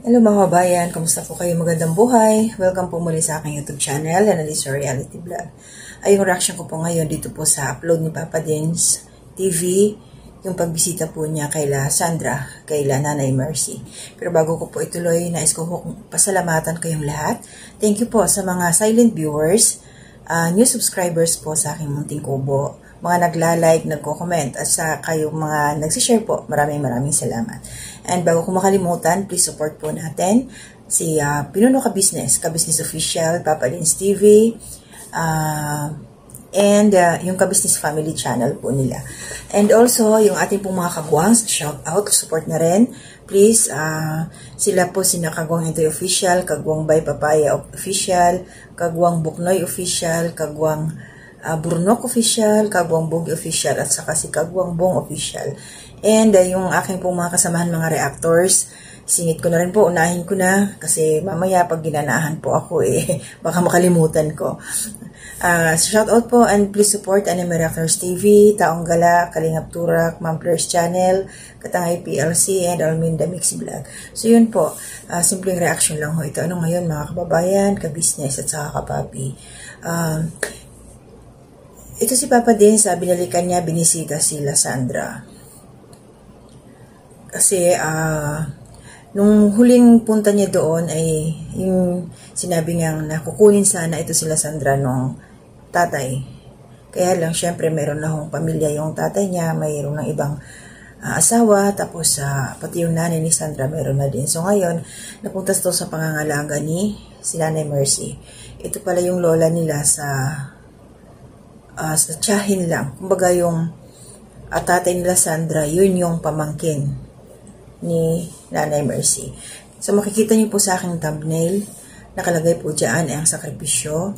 Hello mga kabayan, kamusta po kayo? Magandang buhay. Welcome po muli sa aking YouTube channel, Annalisa Reality Vlog. Ay, yung reaction ko po ngayon dito po sa upload ni Papa Dins TV, yung pagbisita po niya kay Sandra, kay Nanay Mercy. Pero bago ko po ituloy, nais ko po pasalamatan kayong lahat. Thank you po sa mga silent viewers, new subscribers po sa aking munting kubo, mga nagla-like, nagko-comment, at sa kayong mga nagsishare po. Maraming salamat. And bago ko makalimutan, please support po natin si Pinuno Ka-Business Official, Papa Dins TV, and yung Ka-Business Family Channel po nila. And also, yung ating pong mga kagwang, shout out, support na rin. Please, sila po sina Kagwang Intoy Official, Kagwang Bay Papaya Official, Kagwang Buknoy Official, Kagwang Burnok Official, Kagwang Bogi Official, at saka si Kagwang Bong Official. And yung aking pong mga kasamahan, mga reactors, singit ko na rin po, unahin ko na, kasi mamaya pag ginanahan po ako, baka makalimutan ko. Shout out po and please support Anime Reactors TV, Taong Gala, Kalingap Turak, Mamplers Channel, Katangay PLC, and Alminda Mix Vlog. So yun po, simpleng reaction lang ho ito. Ano ngayon mga kababayan, ka-business at saka kapapi. Ito si Papa Dins, binalikan niya, binisita sila Sandra. Kasi, nung huling punta niya doon ay yung sinabi niya na kukunin sana ito sila Sandra nung tatay. Kaya lang, syempre, mayroon na hong pamilya yung tatay niya, mayroon ng ibang asawa, tapos pati yung nanay ni Sandra mayroon na din. So ngayon, napunta ito sa pangangalaga ni si Nanay Mercy. Ito pala yung lola nila sa tiyahin lang. Kumbaga yung tatay nila Sandra, yun yung pamangkin ni Nanay Mercy. So makikita niyo po sa aking thumbnail, nakalagay po dyan ang sakripisyo.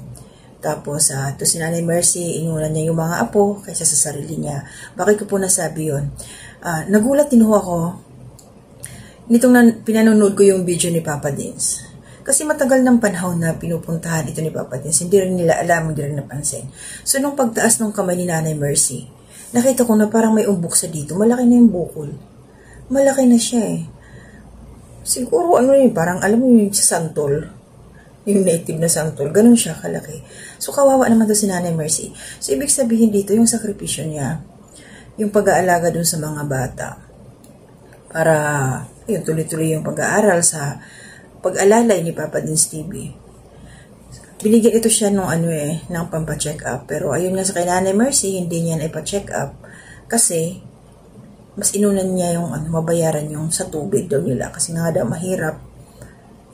Tapos ito si Nanay Mercy, inulan niya yung mga apo kaysa sa sarili niya. Bakit ko po nasabi yun? Nagulat din ho ako nitong pinanonood ko yung video ni Papa Dins. Kasi matagal ng panahon na pinupuntahan ito ni Papa Dins, hindi rin nila alam, hindi rin napansin. So nung pagtaas ng kamay ni Nanay Mercy, nakita ko na parang may umbok sa dito, malaki na yung bukol. Malaki na siya Siguro parang alam mo yung sa santol, yung native na santol, ganun siya kalaki. So kawawa naman to si Nanay Mercy. So ibig sabihin dito, yung sakripisyo niya, yung pag-aalaga dun sa mga bata, para yung tuloy-tuloy yung pag-aaral sa pag-alalay ni Papa Dins TV. Binigyan ito siya nung ng pampa-check up. Pero ayun nga sa kay Nanay Mercy, hindi niya na ipa-check up kasi mas inunan niya yung mabayaran yung sa tubig daw nila. Kasi nga daw mahirap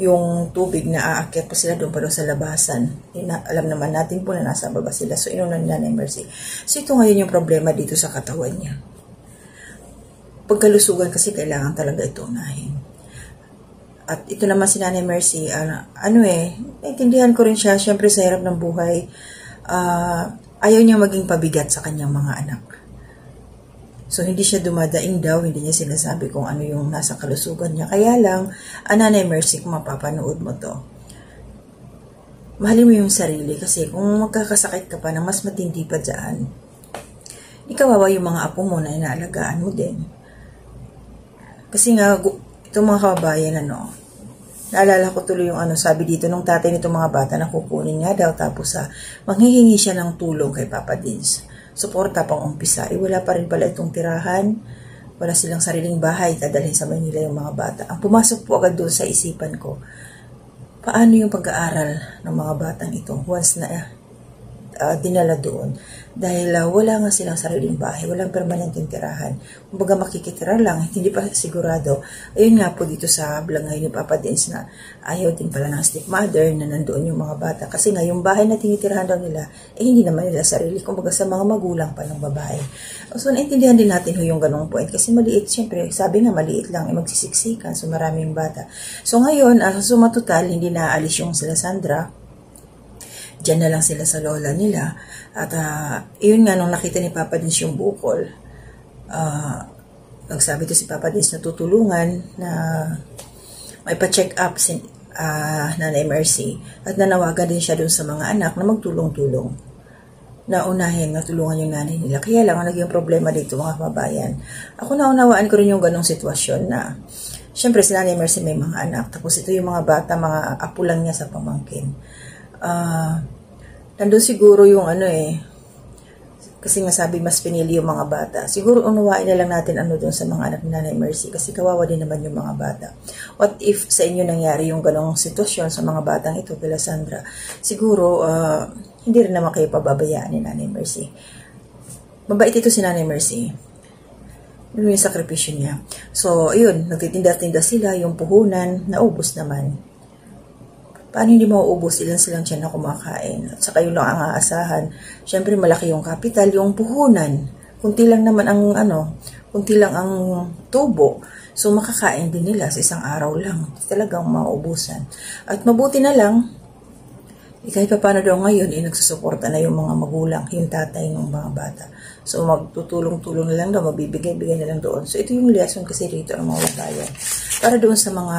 yung tubig na aakyat pa sila doon pa daw sa labasan. Alam naman natin po na nasa baba sila. So inunan niya Nanay Mercy. So ito ngayon yung problema dito sa katawan niya. Pagkalusugan kasi kailangan talaga ito unahin. At ito naman si Nanay Mercy, naintindihan ko rin siya, syempre sa hirap ng buhay, ayaw niya maging pabigat sa kanyang mga anak. So, hindi siya dumadaing daw, hindi niya sinasabi kung ano yung nasa kalusugan niya. Kaya lang, Nanay Mercy, kung mapapanood mo to, mahalin mo yung sarili kasi kung magkakasakit ka pa na mas matindi pa dyan, ikawawa yung mga apo mo na inaalagaan mo din. Kasi nga, itong mga kababayan, naalala ko tuloy yung sabi dito nung tatay nitong mga bata na kukunin nga daw, tapos manghihingi siya ng tulong kay Papa Dins. Suporta pang umpisa. Wala pa rin pala itong tirahan. Wala silang sariling bahay. Dadalhin sa Manila yung mga bata. Ang pumasok po agad doon sa isipan ko, paano yung pag-aaral ng mga batang ito once na dinala doon? Dahil wala nga silang sariling bahay, walang permanenteng tirahan. Kumbaga makikitira lang, hindi pa sigurado. Ayun nga po dito sa vlog ngayon ni Papa Dins na ayaw din pala ng stepmother na nandoon yung mga bata. Kasi nga yung bahay na tinitirahan daw nila, hindi naman nila sarili. Kumbaga sa mga magulang pa ng babae. So naintindihan din natin yung ganong point. Kasi maliit, syempre, sabi nga maliit lang, magsisiksikan. So maraming bata. So ngayon, suma total, hindi naaalis yung sila Sandra. Diyan na lang sila sa lola nila. At yun nga, nung nakita ni Papa Dins yung bukol, nagsabi to si Papa Dins na tutulungan na may pa-check up si Nanay Mercy. At nanawagan din siya dun sa mga anak na magtulong-tulong. Na unahin, natulungan yung nanay nila. Kaya lang, ang naging problema dito mga kababayan. Ako naunawaan ko rin yung ganong sitwasyon na Siyempre, si Nanay Mercy may mga anak. Tapos ito yung mga bata, mga apo lang niya sa pamangkin. Nandun siguro yung kasi nga sabi mas pinili yung mga bata. Siguro unawain na lang natin doon sa mga anak ni Nanay Mercy kasi kawawa din naman yung mga bata. What if sa inyo nangyari yung ganong sitwasyon sa mga batang ito, kila Sandra? Siguro, hindi rin naman kayo pababayaan ni Nanay Mercy. Mabait ito si Nanay Mercy. Yun yung sakripisyo niya. So, ayun, nagtitinda-tinda sila, yung puhunan, naubos naman. Paano hindi mauubos? Ilan silang tiyan na kumakain? At saka yun lang ang aasahan. Siyempre, malaki yung kapital, yung puhunan. Kunti lang naman ang kunti lang ang tubo. So, makakain din nila sa isang araw lang. Talagang mauubusan. At mabuti na lang, kahit pa paano daw ngayon, nagsusuporta na yung mga magulang, yung tatay ng mga bata. So, magtutulong-tulong na lang daw, mabibigay-bigay na lang doon. So, ito yung lesson kasi rito ng mga bayan. Para doon sa mga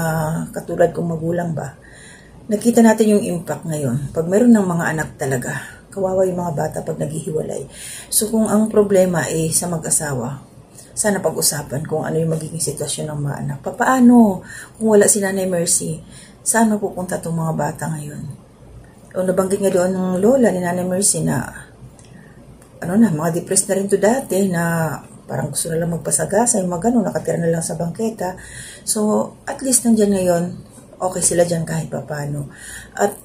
katulad kong magulang ba, nakita natin yung impact ngayon. Pag mayroon ng mga anak talaga, kawawa yung mga bata pag naghihiwalay. So, kung ang problema ay sa mag-asawa, sana pag-usapan kung ano yung magiging sitwasyon ng mga anak. Paano kung wala si Nanay Mercy? Saan mapupunta itong mga bata ngayon? O nabanggit nga doon ng lola ni Nanay Mercy na mga depressed na rin to dati na parang gusto na lang magpasagasa, yung mga ganun, nakatira na lang sa bangketa. So, at least nandyan ngayon, okay sila dyan kahit pa paano. At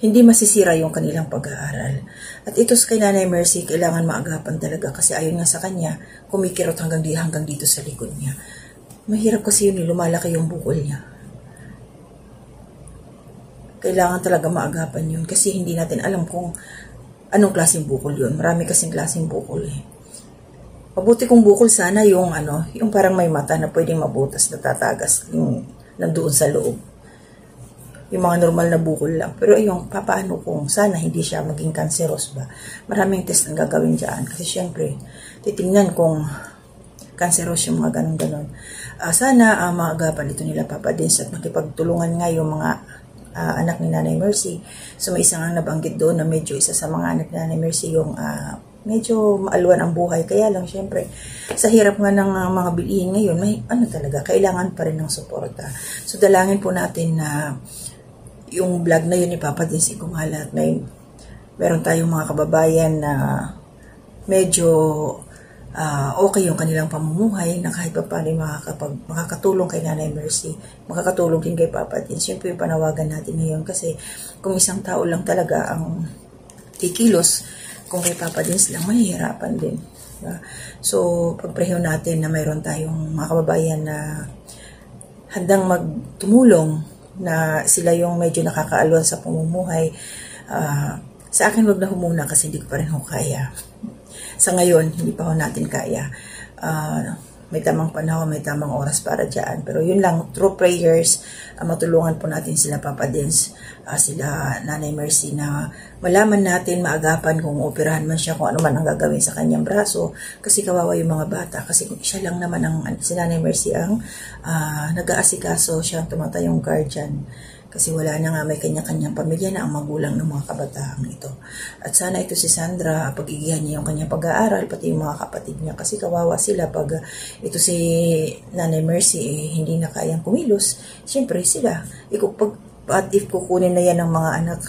hindi masisira yung kanilang pag-aaral. At ito kay Nanay Mercy, kailangan maagapan talaga kasi ayon nga sa kanya, kumikirot hanggang dito sa likod niya. Mahirap kasi yun, lumalaki yung bukol niya. Kailangan talaga maagapan yun kasi hindi natin alam kung anong klaseng bukol yun. Marami kasing klaseng bukol eh. Mabuti kung bukol sana yung yung parang may mata na pwedeng mabutas na tatagas yung nandoon sa loob. Yung mga normal na bukol lang. Pero yung paano kung sana hindi siya maging cancerous ba? Maraming test ang gagawin dyan. Kasi syempre, titingnan kung cancerous yung mga ganun-ganon. Sana maagapan ito nila Papa Dins at makipagtulungan nga yung mga anak ni Nanay Mercy. So may isang nabanggit doon na medyo isa sa mga anak ni Nanay Mercy yung medyo maalwan ang buhay. Kaya lang, syempre, sa hirap nga ng mga bilihin ngayon, may talaga, kailangan pa rin ng suporta. So, dalangin po natin na yung vlog na yun ni Papa Dins kumalat. Meron tayong mga kababayan na medyo okay yung kanilang pamumuhay na kahit pa paano makakatulong kay Nanay Mercy, makakatulong din kay Papa Dins. Yun po yung panawagan natin ngayon kasi kung isang tao lang talaga ang kikilos, kung kay Papa Dins lang, mahihirapan din. Diba? So, pagpreho natin na mayroon tayong mga kababayan na handang magtumulong na sila yung medyo nakakaalwan sa pamumuhay. Sa akin, wag na humuna kasi hindi ko pa rin kaya. Sa ngayon, hindi pa natin kaya. May tamang panahon, may tamang oras para dyan. Pero yun lang, through prayers, matulungan po natin sila Papa Dins, sila Nanay Mercy na malaman natin, maagapan kung operahan man siya, kung ano man ang gagawin sa kanyang braso. Kasi kawawa yung mga bata. Kasi siya lang naman, si Nanay Mercy ang nag-aasikaso, siya ang tumatayong guardian. Kasi wala na nga, may kanya-kanyang pamilya na ang magulang ng mga kabataang ito. At sana ito si Sandra, pag-igihan niya yung kanyang pag-aaral, pati yung mga kapatid niya. Kasi kawawa sila pag ito si Nanay Mercy hindi na kayang kumilos. Siyempre sila, if kukunin na yan ng mga anak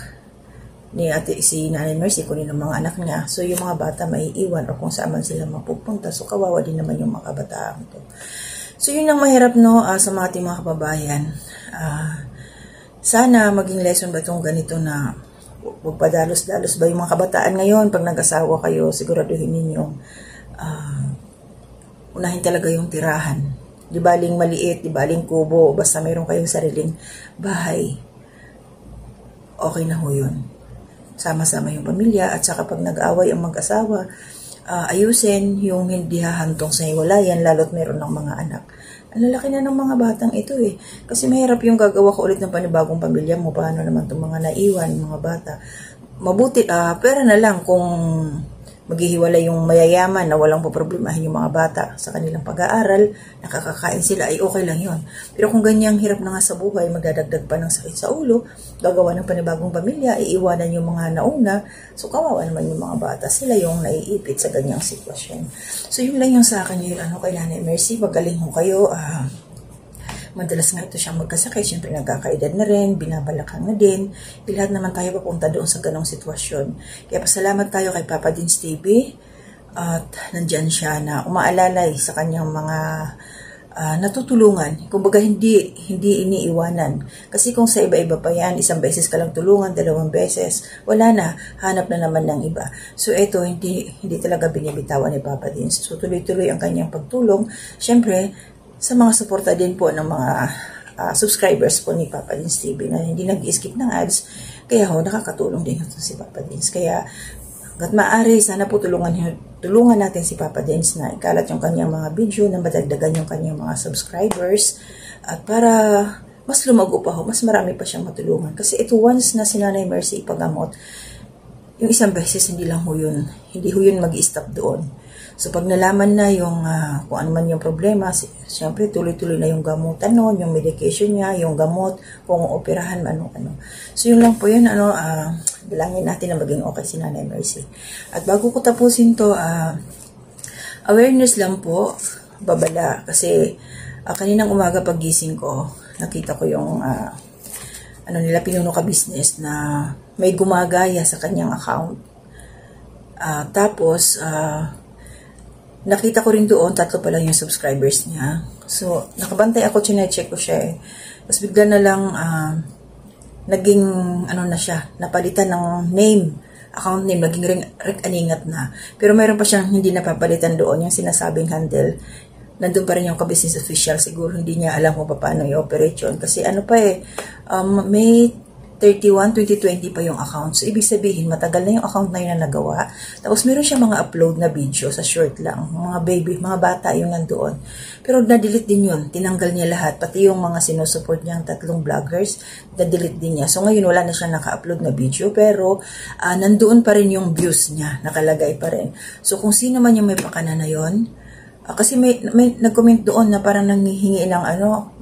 ni si Nanay Mercy, kunin ng mga anak niya. So yung mga bata maiiwan o kung saan man sila mapupunta. So kawawa din naman yung mga kabataang ito. So yun ang mahirap sa mga ating mga kababayan. Sana maging lesson ba itong ganito na huwag padalos-dalos ba yung mga kabataan ngayon pag nag-asawa kayo, siguraduhin ninyong unahin talaga yung tirahan. Di baling maliit, di baling kubo, basta mayroon kayong sariling bahay. Okay na ho yun. Sama-sama yung pamilya at saka pag nag-aaway ang mag-asawa, ayusin yung hindi hahantong sa hiwalayan lalo't meron ng mga anak. Ang lalaki na ng mga batang ito eh. Kasi mahirap yung gagawa ko ulit ng panibagong pamilya mo. Paano naman itong mga naiwan, mga bata. Mabuti, pera na lang kung maghihiwalay yung mayayaman na walang poproblemahin yung mga bata sa kanilang pag-aaral, nakakakain sila, ay okay lang yon. Pero kung ganyang hirap na nga sa buhay, magdadagdag pa ng sakit sa ulo, gagawa ng panibagong pamilya, iiwanan yung mga nauna, so kawawa naman yung mga bata, sila yung naiipit sa ganyang sitwasyon. So yun lang yung sa akin yun, kay Nanay Mercy, magaling ho kayo, Madalas nga ito siyang magkasakit, syempre nagkakaedad na rin, binabalakang na din. Lahat naman tayo papunta doon sa ganong sitwasyon. Kaya pasalamat tayo kay Papa Dins TV at nandyan siya na umaalalay sa kanyang mga natutulungan. Kumbaga hindi iniiwanan. Kasi kung sa iba-iba pa yan, isang beses ka lang tulungan, 2 beses, wala na, hanap na naman ng iba. So ito, hindi talaga binibitawan ni Papa Dins. So tuloy-tuloy ang kanyang pagtulong. Siyempre, sa mga suporta din po ng mga subscribers po ni Papa Dins TV na hindi nag-skip ng ads, kaya nakakatulong din ito si Papa Dins. Kaya hanggat maaari, sana po tulungan natin si Papa Dins na ikalat yung kanyang mga video, na madagdagan yung kanyang mga subscribers, at para mas lumago pa mas marami pa siyang matulungan. Kasi ito, once na si Nanay Mercy ipagamot, yung isang beses hindi ho yun mag-i-stop doon. So pag nalaman na yung kung ano man yung problema, siyempre tuloy-tuloy na yung gamutan noon, yung medication niya, yung gamot, kung operahan, ano-ano. So yun lang po yun, dalangin natin na maging okay si Nanay Mercy. At bago ko tapusin to, awareness lang po, babala. Kasi kaninang umaga pagising ko, nakita ko yung Pinuno Ka Business na may gumagaya sa kanyang account. Tapos, nakita ko rin doon, 3 pa lang yung subscribers niya. So, nakabantay ako, chinecheck ko siya eh. Tapos bigla na lang, naging, na siya, napalitan ng name, account name, naging Rick Aningat na. Pero mayroon pa siyang hindi napapalitan doon, yung sinasabing handle. Nandun pa rin yung Ka-Business Official. Siguro hindi niya alam kung paano i-operate yun. Kasi May 31, 2020 pa yung account. So, ibig sabihin, matagal na yung account na yun na nagawa. Tapos, meron siya mga upload na video sa short lang. Mga bata yung nandoon. Pero, na-delete din yun. Tinanggal niya lahat. Pati yung mga sinusupport niyang 3 vloggers, na-delete din niya. So, ngayon, wala na siya naka-upload na video. Pero, nandoon pa rin yung views niya. Nakalagay pa rin. So, kung sino man yung may pakana na yun, kasi may nag-comment doon na parang nanghihingi ng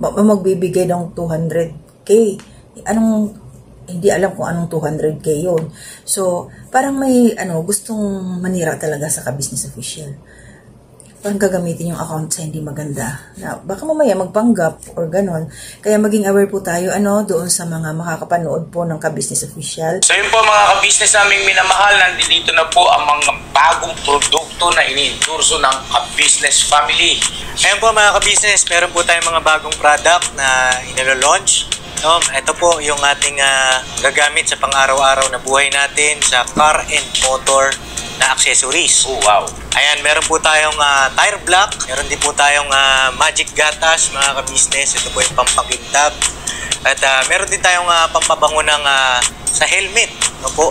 magbibigay ng 200k. Hindi alam kung anong 200k yun. So, parang may gustong manira talaga sa Ka-Business Official. Parang gagamitin yung account sa hindi maganda. Na baka mamaya magpanggap or ganon. Kaya maging aware po tayo doon sa mga makakapanood po ng Ka-Business Official. So yun po mga ka-business naming minamahal, nandito na po ang mga bagong produkto na ini-endorso ng Ka-Business family. Ayan po mga ka-business, meron po tayong mga bagong product na inilo-launch. Ito po yung ating gagamit sa pang-araw-araw na buhay natin sa car and motor na accessories. Oh, wow! Ayan, meron po tayong tire block, meron din po tayong magic gatas mga ka-business. Ito po yung pampakintab. At meron din tayong pampabango ng sa helmet. Po.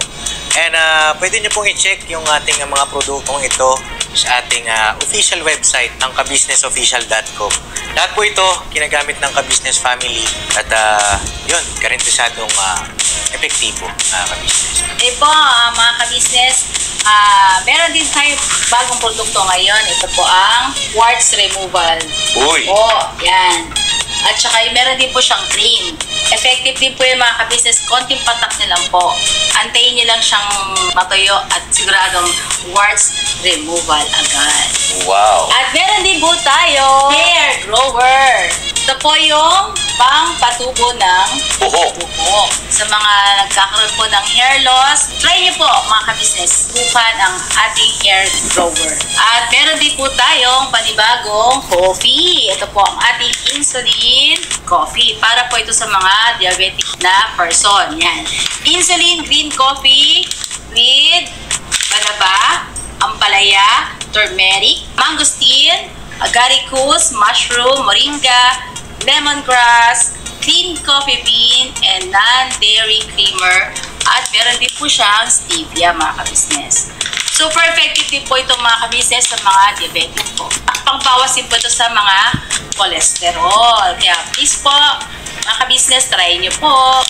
And pwede nyo pong i-check yung ating mga produktong ito sa ating official website ng kabusinessofficial.com. Lahat po ito ginagamit ng Ka-Business family at yun, garantisadong epektibo ka-business. Po mga ka-business, meron din tayo bagong produkto ngayon. Ito po ang warts removal. Uy! Yan. At saka meron din po siyang cream. Effective din po yung mga ka-business. Konting patak nyo lang po. Antayin nyo lang siyang matuyo at siguradong warts removal agad. Wow! At meron din po tayo hair grower. Ito po yung pang-patubo ng buhok. Sa mga nagkakaroon po ng hair loss, try nyo po mga ka-business. Bukan ang ating hair grower. At meron din po tayong panibagong coffee. Ito po ang ating insulin coffee. Para po ito sa mga diabetic na person. Yan. Insulin green coffee with banaba, ampalaya, turmeric, mangosteen, agaricus, mushroom, moringa, lemongrass, clean coffee bean, and non-dairy creamer. At meron din po siyang stevia mga ka-business. Super effective din po ito mga ka-business sa mga diabetic po. Pangbawas din po ito sa mga cholesterol. Kaya please po, mga ka-business, try nyo po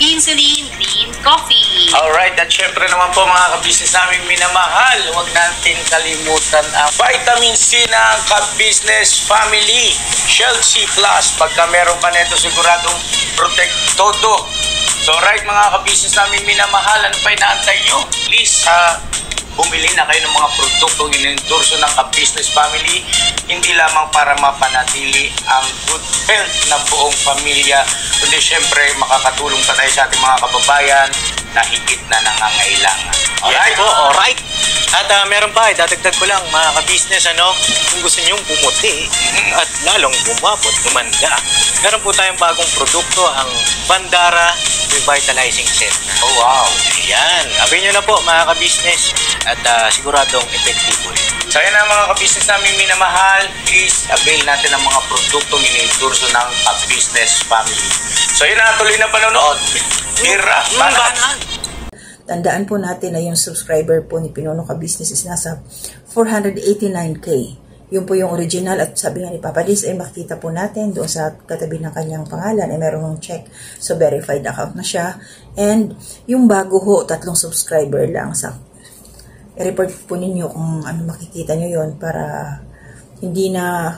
insulin green coffee. Alright, at syempre naman po mga ka-business namin minamahal, huwag natin kalimutan ang vitamin C ng Ka-Business family. Shell C+, pagka meron ka nito siguradong protect todo. So right mga ka-business namin minamahal, ano pa inaantay nyo? Please, bumili na kayo ng mga produktong inendorso ng ka-business family, hindi lamang para mapanatili ang good health ng buong pamilya, kundi syempre makakatulong pa tayo sa ating mga kababayan na higit na nangangailangan. Alright po, alright. At meron pa, dadagdag ko lang mga ka-business, kung gusto nyong pumuti at lalong bumabot, lumanda, meron po tayong bagong produkto, ang Bandara Revitalizing Set. Oh wow! Ayan, abin nyo na po mga ka-business at siguradong epektibo. So yan ang mga ka-business namin minamahal, please avail natin ang mga produktong inendorso ng ka-business family. So yun na, tuloy na panonood. Tira, Banal! Tandaan po natin na yung subscriber po ni Pinono Ka-Business is nasa 489K. Yun po yung original at sabi nga ni Papa Liz ay makita po natin doon sa katabi ng kanyang pangalan ay meron ng check. So verified account na siya. And yung bago ho, 3 subscriber lang. I-report po ninyo kung ano makikita nyo yon para hindi na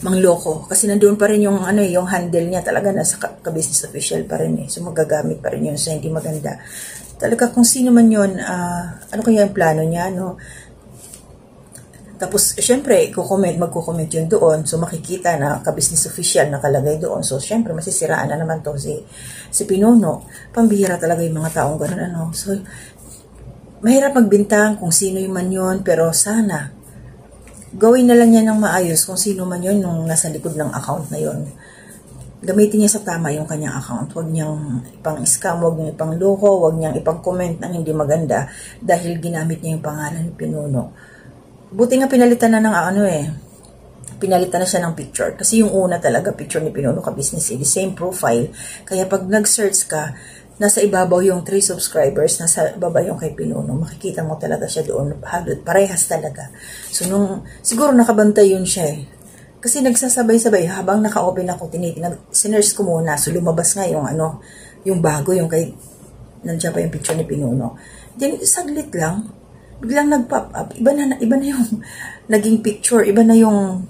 mangloko. Kasi nandoon pa rin yung yung handle niya talaga nasa ka-business official pa rin eh. So magagamit pa rin yun sa hindi maganda. Talaga kung sino man yun, ano kaya yung plano niya, no? Tapos, syempre, magko-comment yun doon. So, makikita na ka-business official nakalagay doon. So, syempre, masisiraan na naman to si Pinono. Pambihira talaga yung mga taong gano'n, So, mahirap magbintang kung sino yung man yun, pero sana, gawin na lang niya ng maayos kung sino man yun nung nasa likod ng account na yun. Gamitin niya sa tama yung kanyang account. Huwag niyang ipang-scam, huwag niyang ipang-loko, huwag niyang ipang-comment ng hindi maganda dahil ginamit niya yung pangalan ni Pinono. Buti nga pinalitan na ng pinalitan na siya ng picture. Kasi yung una talaga, picture ni Pinono Ka-Business, the same profile. Kaya pag nag-search ka, nasa ibabaw yung 3 subscribers, nasa baba yung kay Pinono. Makikita mo talaga siya doon. Halot, parehas talaga. So, siguro nakabantay yun siya eh. Kasi nagsasabay-sabay, habang naka-open ako, sinerge ko muna. So, lumabas nga yung bago, yung kay, nandiyan pa yung picture ni Pinono. Then, saglit lang, biglang nag-pop up. Iba na yung naging picture, iba na yung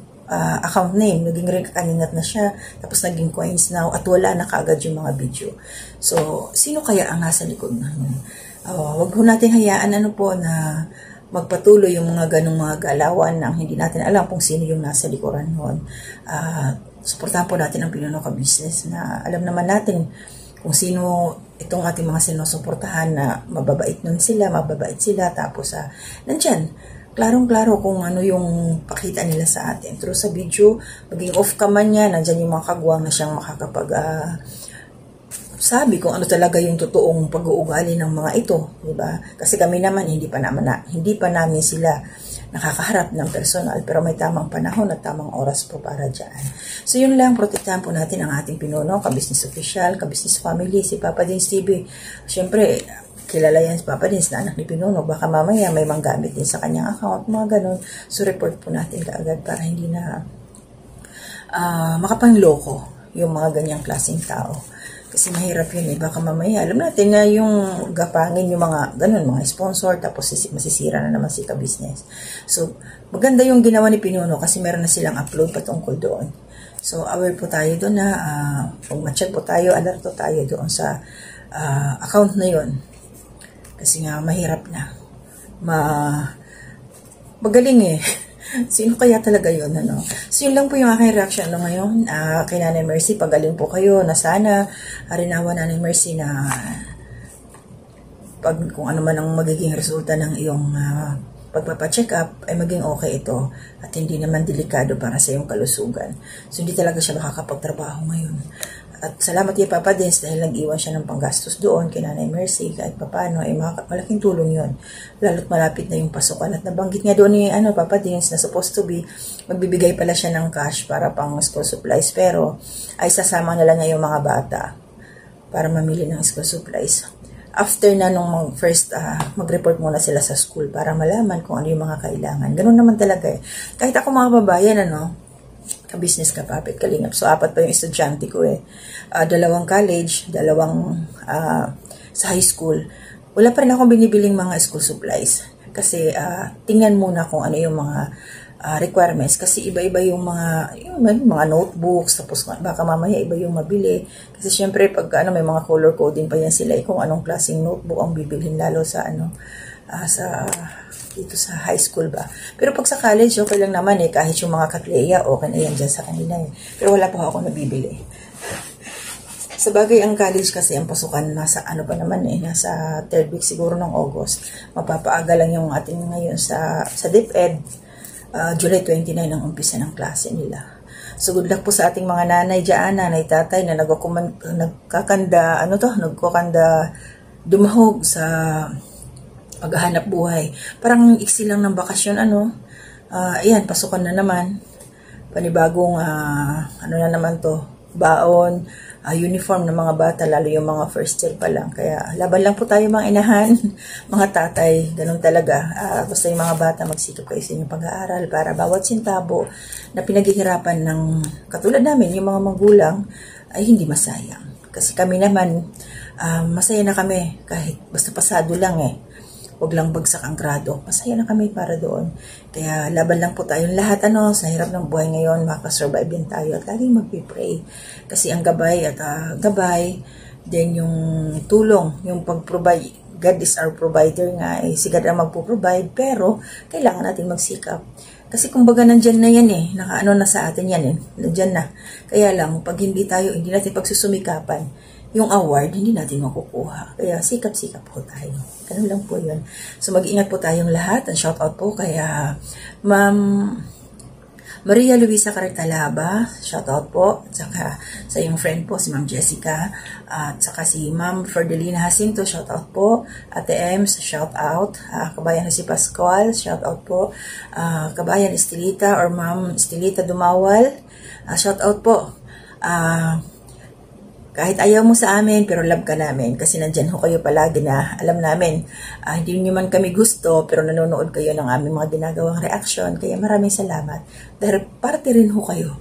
account name, naging kaningat na siya, tapos naging coins now, at wala na kaagad yung mga video. So, sino kaya ang nasa likod na nun? Wag ho natin hayaan na magpatuloy yung mga ganong mga galawan na hindi natin alam kung sino yung nasa likuran nun. Suportahan po natin ang Pinono Ka-Business na alam naman natin kung sino itong ating mga sinusuportahan na mababait sila, tapos nandyan, klarong-klaro kung ano yung pakita nila sa atin. Pero sa video, maging off ka man yan, nandyan yung mga kagwang na siyang sabi kung ano talaga yung totoong pag-uugali ng mga ito, di ba? Kasi kami naman hindi pa namin sila nakakaharap ng personal, pero may tamang panahon at tamang oras po para dyan. So yun lang, protektahan po natin ang ating Pinono Ka-Business Official, Ka-Business Family, si Papa Dins TV. Siyempre, kilala yan si Papa Dins na anak ni Pinono, baka mamaya may manggamit din sa kanyang account, mga ganun. So report po natin kaagad para hindi na makapangloko yung mga ganyang klaseng tao. Kasi mahirap yun eh. Baka mamaya, alam natin na yung gapangin yung mga ganun, mga sponsor, tapos masisira na naman si Ka-Business. So, maganda yung ginawa ni Pinono kasi meron na silang upload patungkol doon. So, aware po tayo doon na kung ma-check po tayo, alerto tayo doon sa account na yun. Kasi nga, mahirap na. Magaling eh. Sino kaya talaga yun, So, yun lang po yung aking reaction ngayon. Kay Nanay Mercy, pagaling po kayo na sana harinawa Nanay Mercy na kung ano man ang magiging resulta ng iyong pagpapacheck up ay maging okay ito at hindi naman delikado para sa iyong kalusugan. So, hindi talaga siya makakapagtrabaho ngayon. At salamat kay Papa Dins dahil nag-iwan siya ng panggastos doon kay Nanay Mercy. Kahit papano ay malaking tulong yun. Lalo't malapit na yung pasukan. At nabanggit nga doon ni Papa Dins na supposed to be magbibigay pala siya ng cash para pang school supplies. Pero ay sasama na lang niya yung mga bata para mamili ng school supplies. After na nung first mag-report muna sila sa school para malaman kung ano yung mga kailangan. Ganun naman talaga eh. Kahit ako mga babayan, Ka-Business Kapapit Kalingap. So, 4 pa yung estudyante ko eh. 2 college, 2 sa high school. Wala pa rin akong binibiling mga school supplies. Kasi, tingnan muna kung ano yung mga requirements kasi iba-iba yung mga notebooks, tapos baka mamaya iba yung mabili kasi syempre pag may mga color coding pa yan sila kung anong klaseng notebook ang bibilhin lalo sa dito sa high school ba. Pero pag sa college okay lang naman kahit yung mga katleya okay na yan dyan sa kanila pero wala pa ako nabibili. Sa bagay ang college kasi ang pasukan nasa nasa 3rd week siguro ng August. Mapapaaga lang yung ating ngayon sa DepEd. July 29 ang umpisa ng klase nila. So good luck po sa ating mga nanay dyan, nanay tatay na nagkakanda dumahog sa paghahanap buhay. Parang iksi lang ng bakasyon ayan, pasukan na naman. Panibagong na naman to, baon, uniform ng mga bata, lalo yung mga first year pa lang. Kaya laban lang po tayo mga inahan, mga tatay, ganun talaga. Basta yung mga bata magsikap kayo sa inyong pag-aaral para bawat sintabo na pinaghihirapan ng katulad namin, yung mga magulang, ay hindi masayang. Kasi kami naman, masaya na kami kahit basta pasado lang Huwag lang bagsak ang grado. Masaya na kami para doon. Kaya laban lang po tayong lahat sa hirap ng buhay ngayon, makasurvive din tayo at laging magpipray. Kasi ang gabay then yung tulong, yung pag-provide, God is our provider nga, si God ang magpo-provide, pero kailangan natin magsikap. Kasi kumbaga nandyan na yan nakaano na sa atin yan nandyan na. Kaya lang, pag hindi natin pagsusumikapan, yung award, hindi natin makukuha. Kaya sikap-sikap po tayo. Ganun lang po yun. So mag-ingat po tayong lahat. Ang shoutout po kaya Ma'am Maria Luisa Caritalaba, shoutout po. At saka sa iyong friend po, si Ma'am Jessica. At saka si Ma'am Ferdelina Jacinto, shoutout po. Ate Ems, shoutout. Kabayan si Pascual, shoutout po. Kabayan Estelita or Ma'am Estelita Dumawal, shoutout po. Kahit ayaw mo sa amin, pero love ka namin. Kasi nandyan ho kayo palagi na alam namin. Hindi nyo man kami gusto, pero nanonood kayo ng aming mga ginagawang reaction. Kaya maraming salamat. Dahil parte rin ho kayo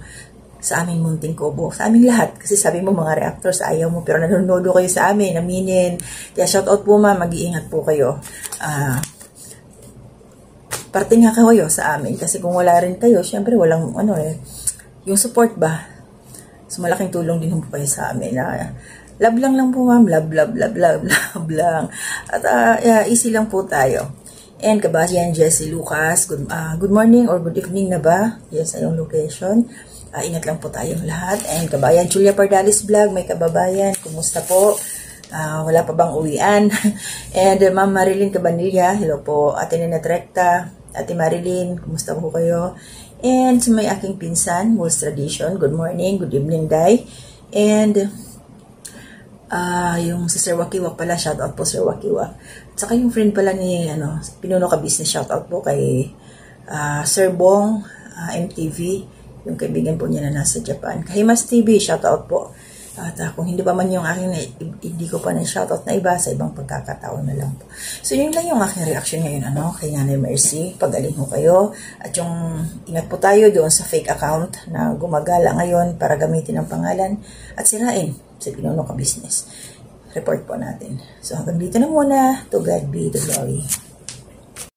sa aming munting kubo. Sa aming lahat. Kasi sabi mo mga reactors, ayaw mo, pero nanonood kayo sa amin. Aminin. Kaya shoutout po mag-iingat po kayo. Parte nga kayo sa amin. Kasi kung wala rin kayo, syempre walang yung support ba? So, malaking tulong din po kayo sa amin. Love lang po, ma'am. Love lang. At easy lang po tayo. And kabayan Jessie Lucas, good morning or good evening na ba? Yes, sa iyong location. Ingat lang po tayong lahat. And kabayan Julia Pardalis Vlog, may kababayan. Kumusta po? Wala pa bang uwian? And Ma'am Marilyn Cabanilla, hello po. Ate Nina Trekta, Ate Marilyn, kumusta po kayo? And may aking pinsan, Wolves Tradition, good morning, good evening, Day. And yung si Sir Wakiwak pala, shoutout po Sir Wakiwak. At saka yung friend pala ni Pinuno Ka Business, shoutout po kay Sir Bong MTV, yung kaibigan po niya na nasa Japan. Kay Mas TV, shoutout po. At kung hindi pa man yung aking, hindi ko pa na-shoutout na iba, sa ibang pagkakataon na lang po. So, yun lang yung aking reaction ngayon, kay Nanay Mercy. Pagaling ho kayo. At yung, ingat po tayo doon sa fake account na gumagala ngayon para gamitin ang pangalan at sirain sa Pinuno Ka Business. Report po natin. So, hanggang dito na muna. To God be the glory.